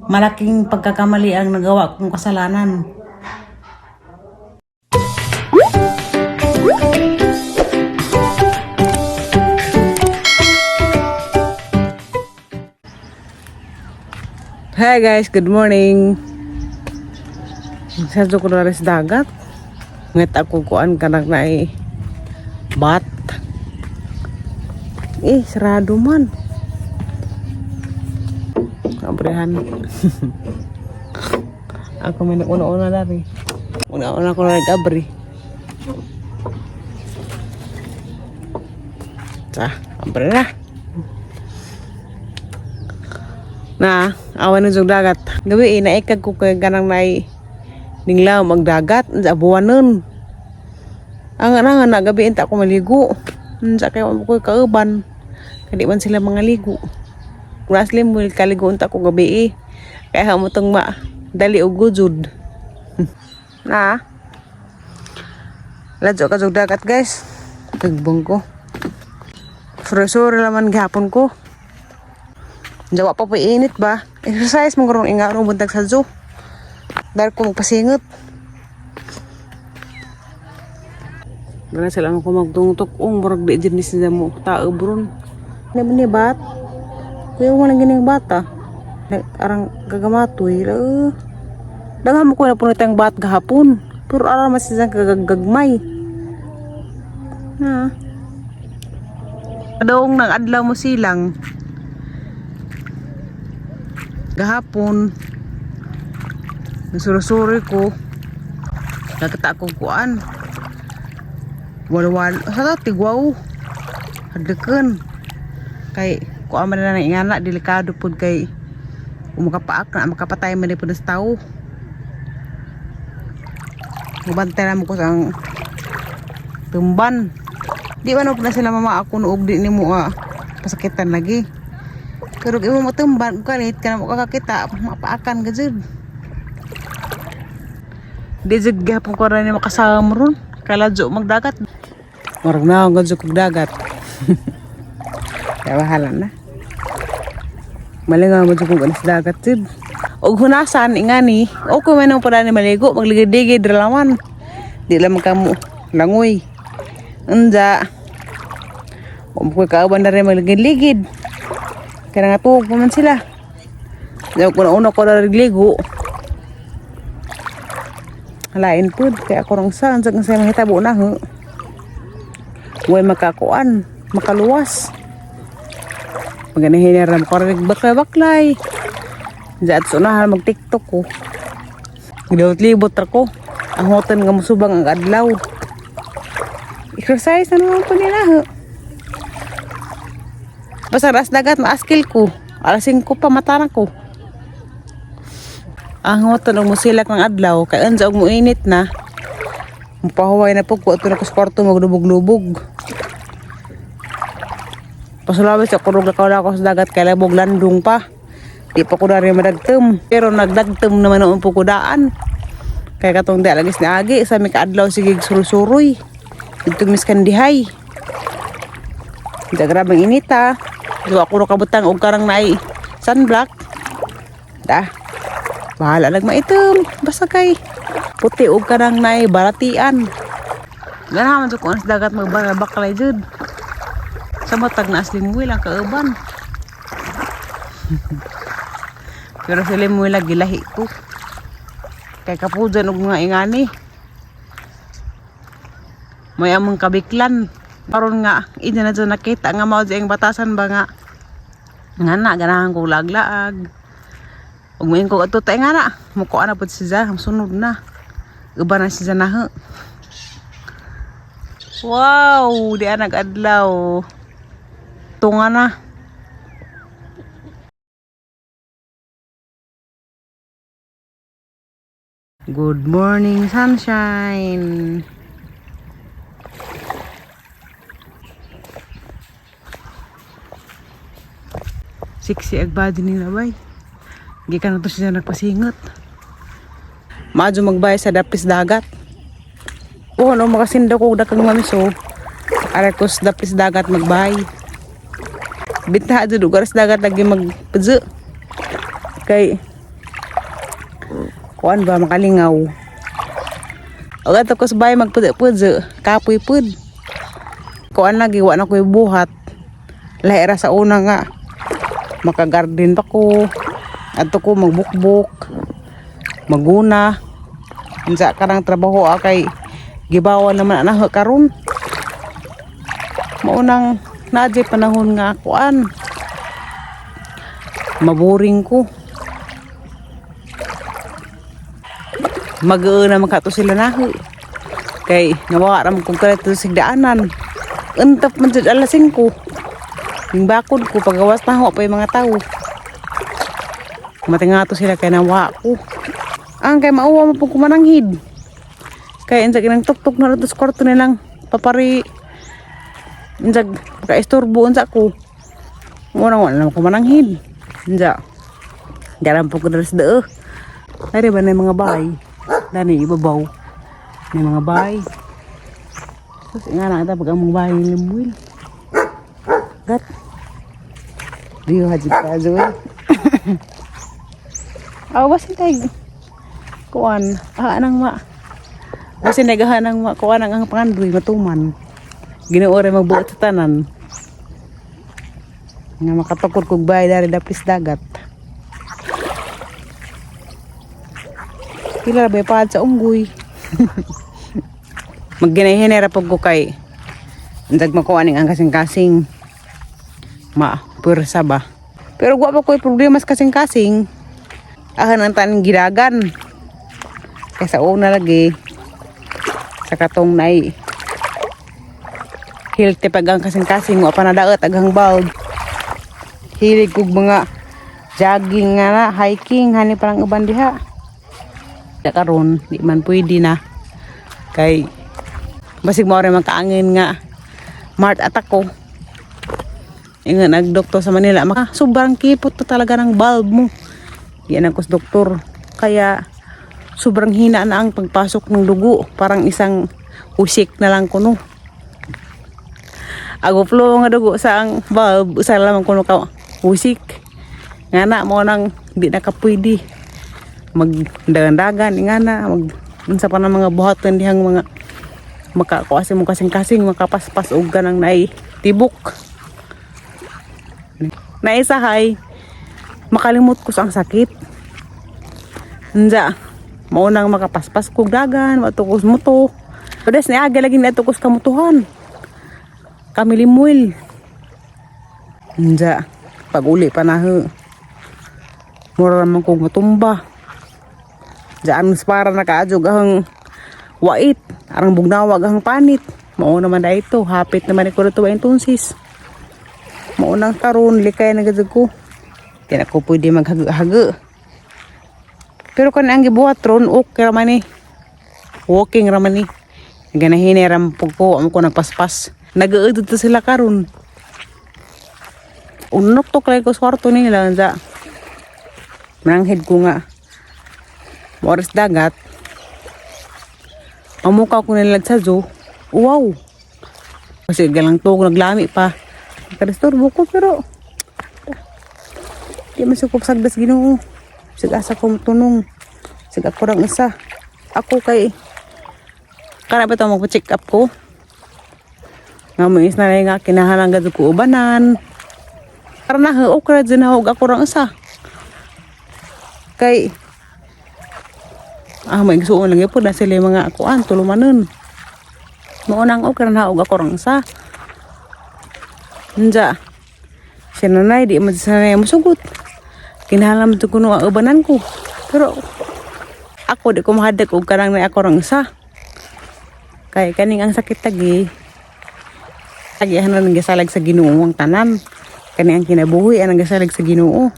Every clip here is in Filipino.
Malaking pagkakamali ang nagawa kong kasalanan. Hi guys, good morning. Sa ko na rin sa dagat. Ngat ako kuan kanak na bat. Sarado man. Kabrihan. Ako may una-una dari. Una-una ko na nag-abri. Abri na. Na, awan ng dagat. Gabi, naikag ko kay ganang nai ninglaw magdagat. Sa buwanon. Ang na gabi, inta ko maligo. Sa kayo ko kauban. Kadi man sila mga ligo. Kung asli mo kaligo unta ko gabi kaya hamutong dali og gujud. Na. Ladyo ka jud dagat guys. Tagbong ko. Fresor laman gihapon ko. Jawa pa init ba? Exercise mo karong ingaro buntag sa zoo. Dar ko magpasingot. Dara sila ko magtungtok murag di jenis nila mo taobron. Ni bat. Kuya mo nang gining bata. Arang gagamatoy. Daghan mo ko na puno tayong bat gahapon. Pero aram mas isang kagagmay. Ha. Kadong nang adlaw mo silang. Gahapon. Nasurusuri ko. Nakita ko kuan. Walwal. Sa tigwaw. Hadleken. Kay kuan man na ng ingana delikado pud kay umakapaak na makapatay man pud sa tao. Mubantay na mo ko sang tumban. Di man na sila mama ako nuog di nimo pasakitan lagi. Pero imo mo tumban kanit kana mo kakakita mapaakan ka jud. Di jud gapon ko ra ni makasama ron. Kaladyo magdagat. Marag na ang gadyo kog dagat. Kaya bahala na. Malingaw mo dyan kung anas dagat jud. Og hunasan ingani. Okay man ang para ni maligo. Magligid-ligid ralaman. Di lang magkamu langoy. Unda. Kung kauban na rin magligid-ligid. Kaya nga tuwag pa man sila. Kung una ko na nagligo. Halain po. Kaya ako rang saan. Saan sa mahitabo na ho. Huwag makakuan. Makaluwas. Maganahin na rin. Parang baklay-baklay. Diyan sa unahan mag-tiktok ko. Gidawat-libot ako. Ang hotan nga musubang ang adlaw. Exercise na naman po nila ho. Basta ras dagat maaskil ko. Alas 5 pa mataran ko. Ang hotan ang musilak ng adlaw. Kaya ansa og muinit na. Mupahuway na po ko. Ito na ko sa kwarto maglubog-lubog. Pasulawis ako rog lakaw ako sa dagat. Kaya labog landong pa. Di pa ko na rin madagtem. Pero nagdagtem naman ang pukudaan. Kaya katong di alagis ni Agi. Sa may kaadlaw sigig surusuroy. Ito miskandihay. Hindi grabang inita. Diwa ko kabutang og karang naay sunblock. Bahala lang maitom. Basta kay puti og karang naay baratian. Ganahan man ko ang dagat magbakalay jud. Sa matag na aslim mo lang kauban. Pero sila mo lang gilahi ko. Kay kapudan og mga ingani. May among kabiklan. Karon nga ina na dyan nakita nga mao ang batasan ba nga na ganahan ko laglaag ug main ko ato tay nga na mukuan na pud siya sunod na uban na siya na wow di nag-adlaw tunga na. Good morning sunshine. Siksi agbadi nila bay. Gikan na to siya nagpasingot. Maadyo magbay sa dapis dagat. No makasinda ko dakang mamiso. Arakos dapis dagat magbay. Bintaha jud ugaras dagat lagi magpudso. Kay kuan ba makalingaw. Og ato ko sabay magpudze-pudze, kapoy pud. Kuan lagi wa na ko'y buhat. Lahi ra sa una nga. Makagarden pa ko. Ato ko magbukbok. Maguna. Unsa karang trabaho kay gibawa naman ana karon. Maunang naadjay panahon nga kuan. Maboring ko. Mag-uuna makato sila naho. Kay nawawa ra man kong kalito sa sigdaanan. Untap man jud alas 5. Yung bakod ko pagawas na ho pa yung mga tao. Matingato sila kay nawa ko. Ang kay mauwa mo pong kumananghid. Kaya insag inang tuktok na rin sa kwarto nilang papari. Insag ka-istorbo unsa ko. Murang wala naman kumananghid. Insag. Dalam po ko dalas daw. Dari ba na yung mga bahay? Dani ibabaw. May mga bahay. Tapos nga na ito pag ang mga bahay limuil. Gat. Diyo hajib ka zoy. Aw basin tay. Kuan, anang ma. Basin nagahan ang ma kuan ang pangandoy matuman. Ginoo ra magbuot sa tanan. Nga makatukod kog bahay dari dapis dagat. Pila ba pa sa unggoy. Magginay-hinera pag ko kay ndag makuha ang kasing-kasing pursa ba. Pero gwa pa ko'y problema sa kasing-kasing. Ahan ang taning gidagan. Kaysa una lagi sa katong nai healthy pag ang kasing-kasing wa pa nadaot agang bulb. Hilig kog mga jogging nga na, hiking, hani parang uban diha. Karon di man pwede na. Kay basig mo rin makaangin nga mart attack ko. Ingat nagdoktor sa Manila, sobrang kipot to talaga ng bulb mo. Yan ang doktor. Kaya sobrang hina na ang pagpasok ng dugo. Parang isang usik na lang kuno. Ako flow nga dugo sa ang bulb, usa lamang kuno ka usik. Nga na mo nang di nakapwede. Magdagan-dagan nga na unsa pa na mga buhaton dihang mga makakuasi mo kasing-kasing makapaspas og ganang naay tibok. Naisahay makalimot ko sa ang sakit. Unsa maunang makapaspas kog dagan matukos mo to. Pedes ni aga lagi na tukos kamutuhan. Kami limuil. Unsa pag uli pa na ho. Mura man kog matumba. Diyan para nakaadjog ang wait, arang bugnawag ang panit. Mao naman da ito, hapit naman ko dito ang tunsis. Mao nang karon likay na gid ko. Kaya ko pwede maghaga-haga. Pero kan ang gibuhat ron okay ra man ni. Walking ra man ni. Ganahin ram pug ko am ko nagpaspas. Nagaudod to sila karon. Unok to kay ko sa kwarto nila sa. Mananghid ko nga. Oras dagat. Amuka ko nilag sa zoo. Wow. Kasi galang to naglami pa. Nakadisturbo ko pero di masukop sagdas Ginoo. Sigasa ko tunong. Sig ako rang isa. Ako kay kana ba to magpa-check up ko. Nga mo is na nga kinahanglan gad ko ubanan. Karena okay din ako rang isa. Kay may gusto lang po na sila mga kuan tulumanon. Maunang okay na og ako rang sa. Nja. Sinanay di man sanay musugot. Kinahanglan mo kuno ang ubanan ko. Pero ako di ko mahadak og kanang na ako rang sa. Kay kaning ang sakit tagi. Agihan nang gisalag sa Ginoo ang tanan. Kani ang kinabuhi ang gisalag sa Ginoo.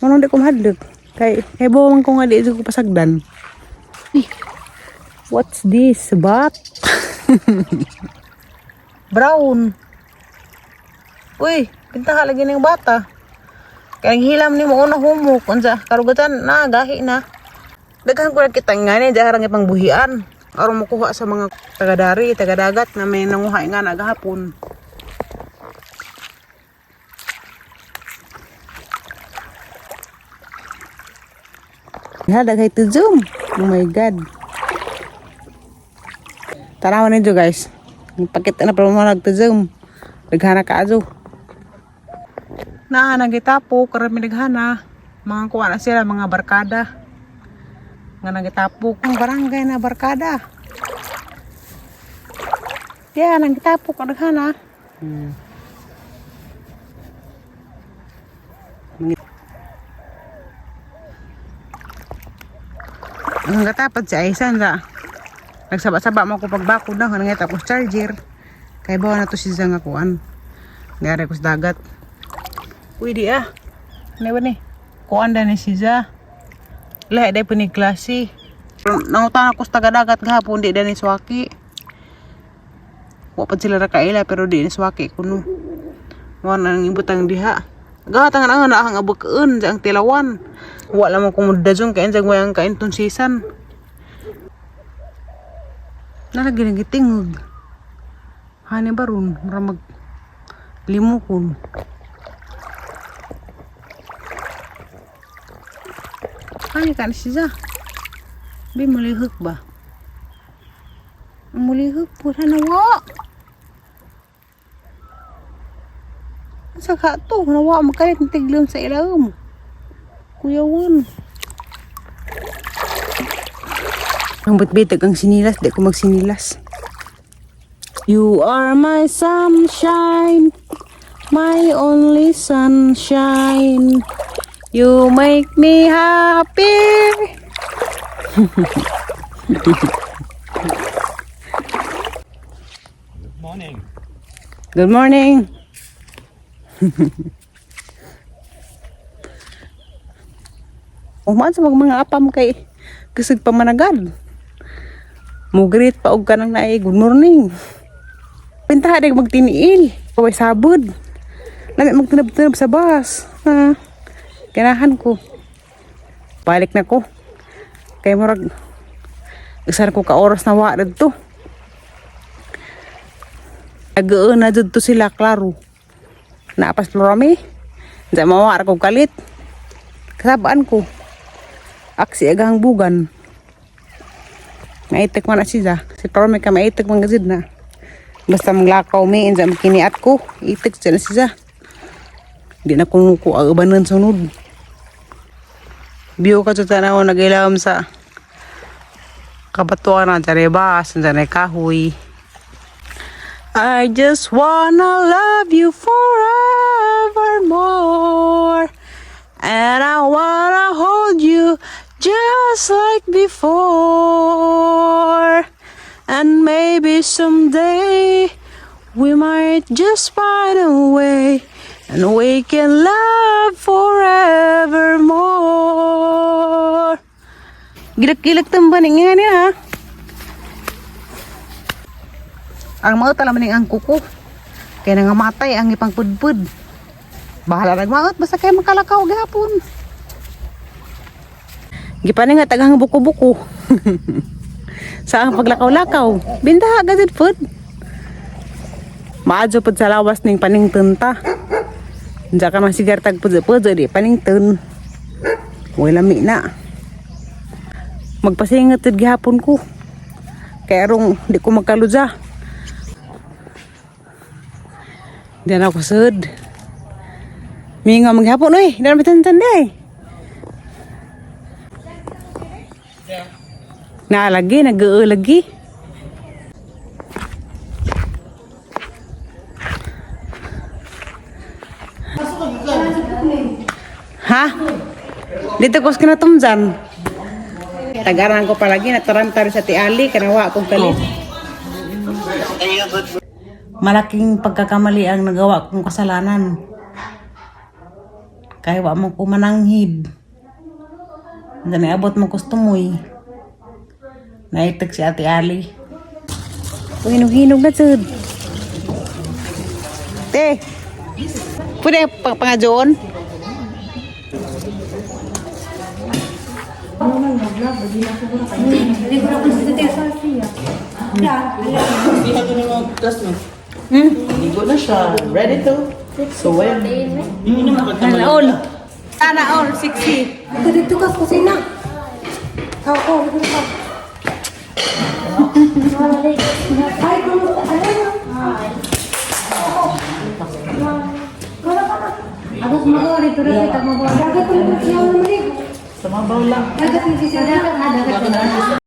Manong di ko mahadak. Kay bawang ko nga di ko pasagdan. What's this? Bat? Brown. Uy, pintaha lagi ng bata. Kaya hilam ni mo una humok. Unsa karugatan na gahi na. Daghan ko lang kita nga ni jarang ipang buhian. Aron makuha sa mga tagadari, tagadagat na may nanguha nga nagahapon. Daghay to zoom. Oh my god. Tanawan ninyo guys. Pakita na pa mo nag-zoom. Daghana ka azo. Na nagitapo karami daghana. Mga kuha na sila mga barkada. Nga nagitapo ang barangay na barkada. Yeah, nagitapo ka daghana. Ang katapad si Aisan sa nagsaba-saba mo ko pagbakod na nga tapos charger kay bawa na to si Zang akuan ngari ko sa dagat pwede ano ba ni kuan da ni si Zang lahat day po ni klase nangutan ako sa taga-dagat gahapon di da ni swaki wapad sila rakaila pero di ni swaki kuno wala nang ibutang diha gatangan ang naang abukeun sa ang tilawan wala mo kumudazong kain jang wayang kain tun season. Nalagi nagitingog. Hani baron mura mag limukon. Hani kan siya. Bi mulihuk ba? Mulihuk pura nawa. Saka to nawa makalit tiglom sa ilawom. Kuyawan. Ang bitbitag ang sinilas, di ko magsinilas. You are my sunshine, my only sunshine. You make me happy. Good morning. Good morning. Uman sa mga apam kay kusog pa managad. Mugrit pa og kanang naay good morning. Pintaha day magtiniil, kaway sabod. Lami magtinab-tinab sa bus. Kanahan ko. Balik na ko. Kay murag isar ko ka oras na wa didto. Agoon na jud to sila klaro. Naapas lorami. Sa mawar ko kalit. Kasabaan ko. Aksi agang bugan. Maitik man na siya. Si Torme ka maitik man gazid na. Basta manglakaw mi insa makiniat ko. Itik siya na siya. Di na kung ko agabanan sunod. Biyo ka sa tanaw nag-ilawam sa kabatuan na tarebas, sa kahoy. I just wanna love you forevermore. And I wanna hold you just like before. And maybe someday we might just find a way and we can love forevermore. Gilak-gilak tambaning nga niya. Ang mga talaman ang kuko. Kaya nangamatay ang ipang pudpud. Bahala nagmaot basta kayo makalakaw gahapon. Gipani nga tagang buko-buko. Sa ang paglakaw-lakaw, bintaha gazid food. Maadyo pud sa lawas ning paningtenta. Diya ka masigar tag pudzo di paningten. Wala lami na. Magpasingat tud gihapon ko. Kaya rong di ko magkaluja. Diyan ako sud. Minga maghapon oy, dala bitan-tan day. Na lagi nag-oo lagi. Ha? Dito ko kinatumjan. Tagaran ko palagi na tarantar sa tiali kanawa kong kalit. Malaking pagkakamali ang nagawa kong kasalanan. Kaya wa mo ko mananghid. Dami abot mo kustumoy. Naitik si Ate Ali. Hinog-hinog na sud. Te. Pwede pangadyoon? Ligo na siya. Ready to? So when? Sana all. Sana all, 60. Dito ka kusina. Agak mau dito na kita mo. Agak mo siya mo. Sumabaw lang. Agak mo siya. Agak